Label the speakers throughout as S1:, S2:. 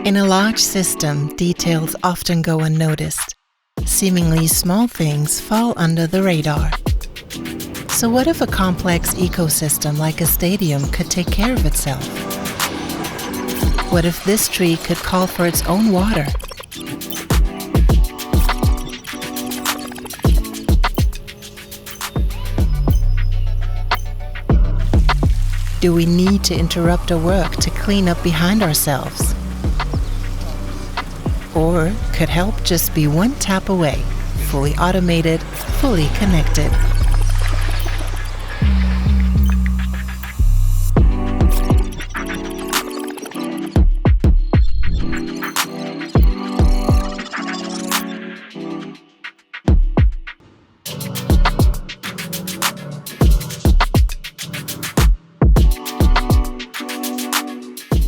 S1: In a large system, details often go unnoticed. Seemingly small things fall under the radar. So what if a complex ecosystem like a stadium could take care of itself? What if this tree could call for its own water? Do we need to interrupt our work to clean up behind ourselves? Or could help just be one tap away, fully automated, fully connected?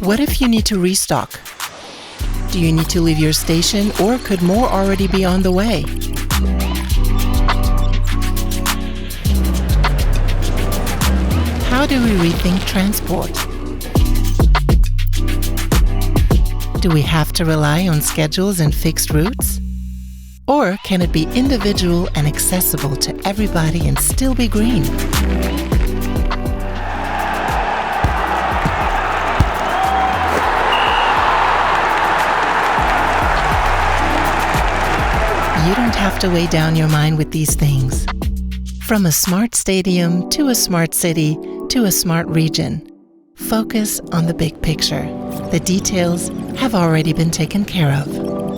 S1: What if you need to restock? Do you need to leave your station, or could more already be on the way? How do we rethink transport? Do we have to rely on schedules and fixed routes? Or can it be individual and accessible to everybody and still be green? You don't have to weigh down your mind with these things. From a smart stadium to a smart city to a smart region, focus on the big picture. The details have already been taken care of.